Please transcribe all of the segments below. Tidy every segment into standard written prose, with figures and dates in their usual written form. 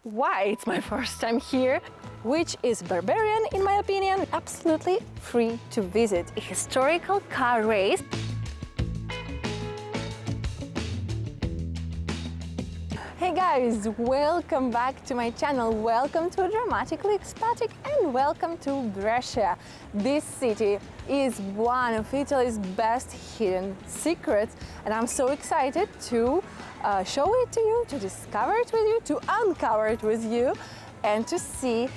why it's my first time here, which is barbarian in my opinion, absolutely free to visit. A historical car race. Hey guys, welcome back to my channel, welcome to Dramatically Expatic and welcome to Brescia. This city is one of Italy's best hidden secrets and I'm so excited to show it to you, to discover it with you, to uncover it with you and to see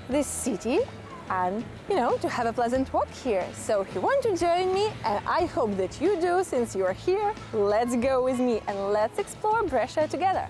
this city and, you know, to have a pleasant walk here. So if you want to join me, and I hope that you do since you are here, let's go with me and let's explore Brescia together.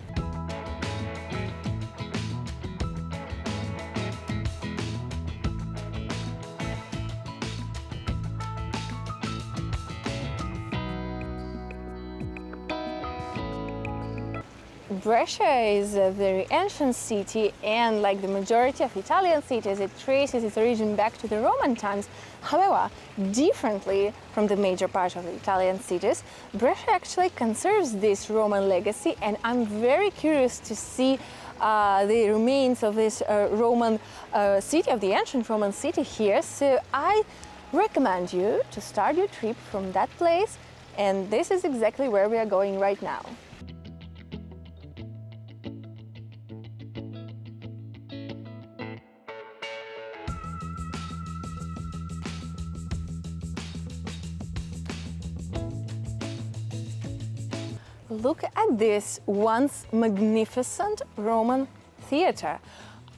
Brescia is a very ancient city and like the majority of Italian cities, it traces its origin back to the Roman times. However, differently from the major part of the Italian cities, Brescia actually conserves this Roman legacy and I'm very curious to see the remains of this Roman city, of the ancient Roman city here. So I recommend you to start your trip from that place and this is exactly where we are going right now. Look at this once magnificent Roman theater.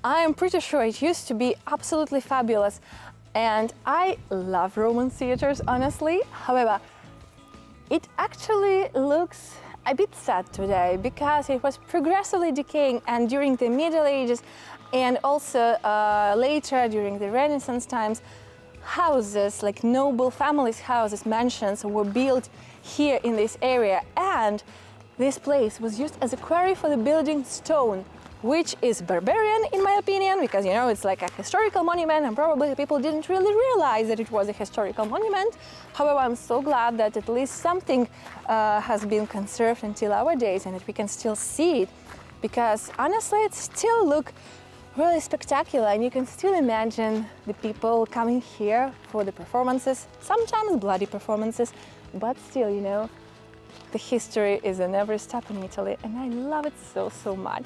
I am pretty sure it used to be absolutely fabulous and I love Roman theaters, honestly. However, it actually looks a bit sad today because it was progressively decaying and during the Middle Ages and also later during the Renaissance times, houses like noble families' houses, mansions were built here in this area and this place was used as a quarry for the building stone, which is barbarian in my opinion because, you know, it's like a historical monument and probably people didn't really realize that it was a historical monument. However, I'm so glad that at least something has been conserved until our days and that we can still see it because honestly it still looks really spectacular and you can still imagine the people coming here for the performances, sometimes bloody performances, but still, you know, the history is in every step in Italy and I love it so much.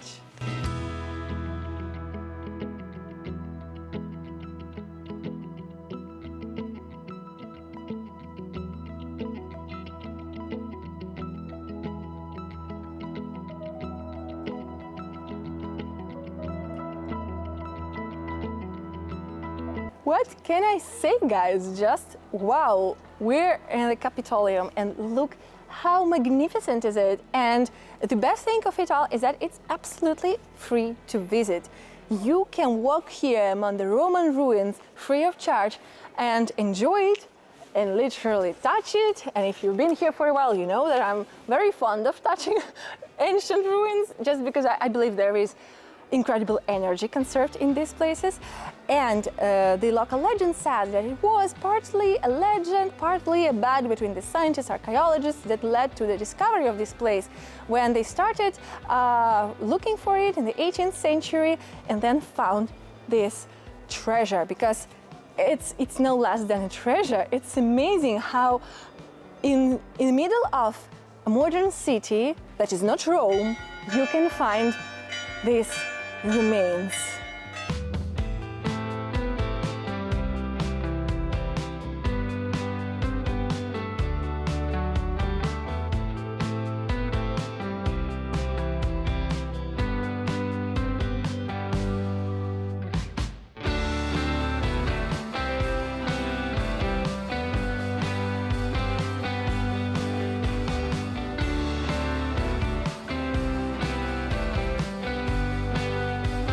What can I say, guys? Just wow! We're in the Capitolium and look how magnificent is it, and the best thing of it all is that it's absolutely free to visit. You can walk here among the Roman ruins free of charge and enjoy it and literally touch it. And if you've been here for a while, you know that I'm very fond of touching ancient ruins just because I believe there is incredible energy conserved in these places. And the local legend says that it was partly a legend, partly a battle between the scientists, archaeologists that led to the discovery of this place when they started looking for it in the 18th century and then found this treasure because it's no less than a treasure. It's amazing how in the middle of a modern city that is not Rome, you can find these remains.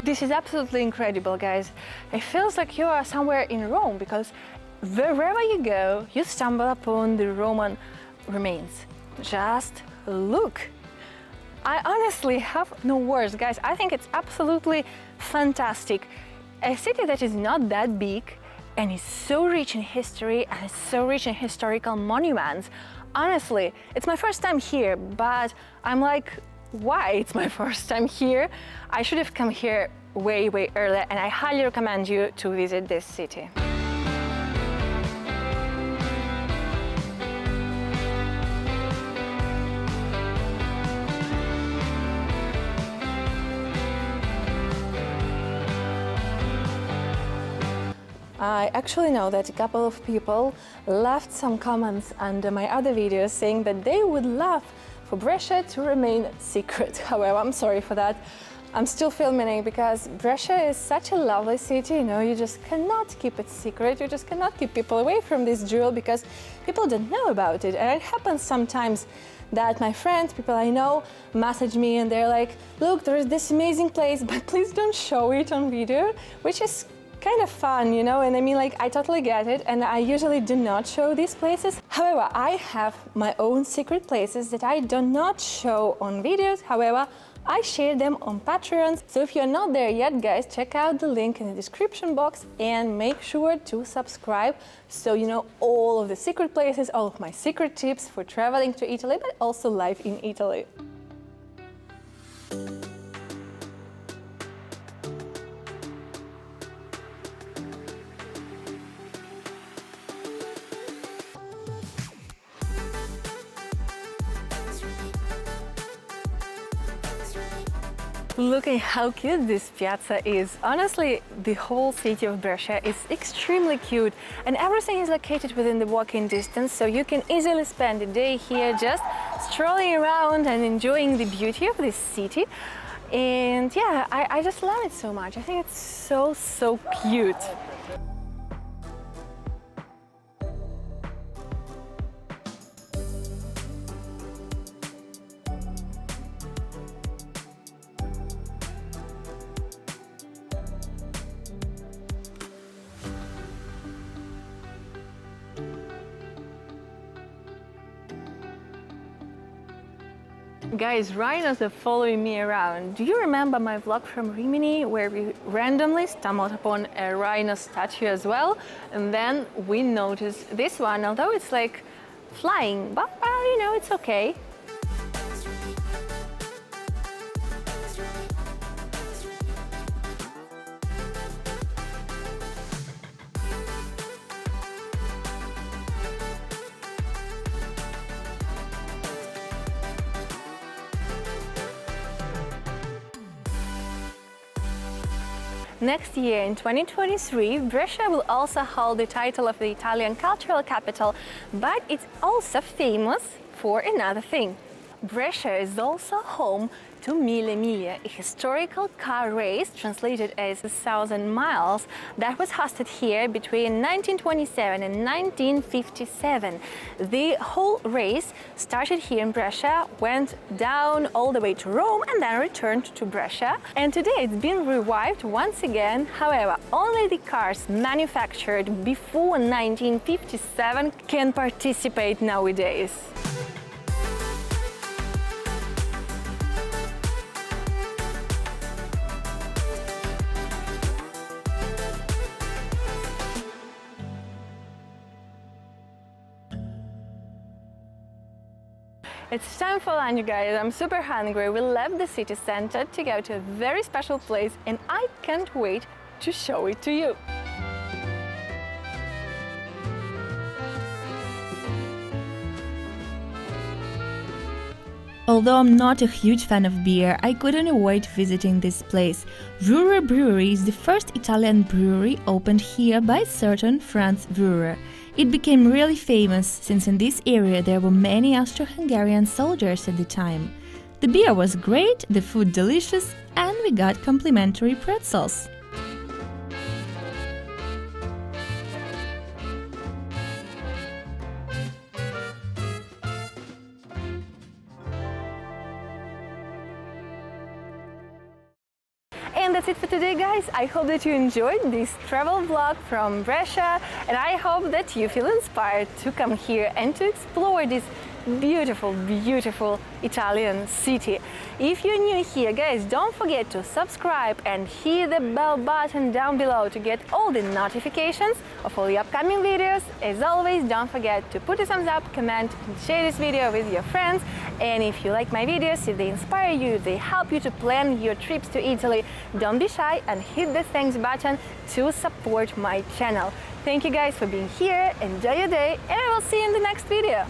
This is absolutely incredible, guys. It feels like you are somewhere in Rome because wherever you go, you stumble upon the Roman remains. Just look. I honestly have no words, guys. I think it's absolutely fantastic. A city that is not that big and is so rich in history and is so rich in historical monuments. Honestly, it's my first time here, but I'm like why it's my first time here. I should have come here way earlier, and I highly recommend you to visit this city. I actually know that a couple of people left some comments under my other videos saying that they would love for Brescia to remain secret. However, I'm sorry for that. I'm still filming it because Brescia is such a lovely city, you know, you just cannot keep it secret, you just cannot keep people away from this jewel because people don't know about it. And it happens sometimes that my friends, people I know, message me and they're like, look, there is this amazing place, but please don't show it on video, which is kind of fun, you know, and I mean, like, I totally get it, and I usually do not show these places. However, I have my own secret places that I do not show on videos. However, I share them on Patreon. So if you're not there yet, guys, check out the link in the description box and make sure to subscribe so you know all of the secret places, all of my secret tips for traveling to Italy, but also life in Italy. Look at how cute this piazza is. Honestly, the whole city of Brescia is extremely cute, and everything is located within the walking distance, so you can easily spend a day here just strolling around and enjoying the beauty of this city. And yeah, I just love it so much. I think it's so cute. Guys, rhinos are following me around. Do you remember my vlog from Rimini where we randomly stumbled upon a rhino statue as well? And then we noticed this one, although it's like flying, but you know, it's okay. Next year, in 2023, Brescia will also hold the title of the Italian cultural capital, but it's also famous for another thing. Brescia is also home to Mila Milia, a historical car race translated as 1,000 miles that was hosted here between 1927 and 1957. The whole race started here in Brescia, went down all the way to Rome and then returned to Brescia. And today it's been revived once again. However, only the cars manufactured before 1957 can participate nowadays. It's time for lunch, you guys. I'm super hungry. We left the city center to go to a very special place, and I can't wait to show it to you. Although I'm not a huge fan of beer, I couldn't avoid visiting this place. Brewery is the first Italian brewery opened here by a certain Franz Brewer. It became really famous since in this area there were many Austro-Hungarian soldiers at the time. The beer was great, the food delicious, and we got complimentary pretzels. And that's it for today, guys. I hope that you enjoyed this travel vlog from Brescia, and I hope that you feel inspired to come here and to explore this beautiful, beautiful Italian city. If you're new here, guys, don't forget to subscribe and hit the bell button down below to get all the notifications of all the upcoming videos. As always, don't forget to put a thumbs up, comment, and share this video with your friends. And if you like my videos, if they inspire you, if they help you to plan your trips to Italy, don't be shy and hit the thanks button to support my channel. Thank you guys for being here, enjoy your day, and I will see you in the next video.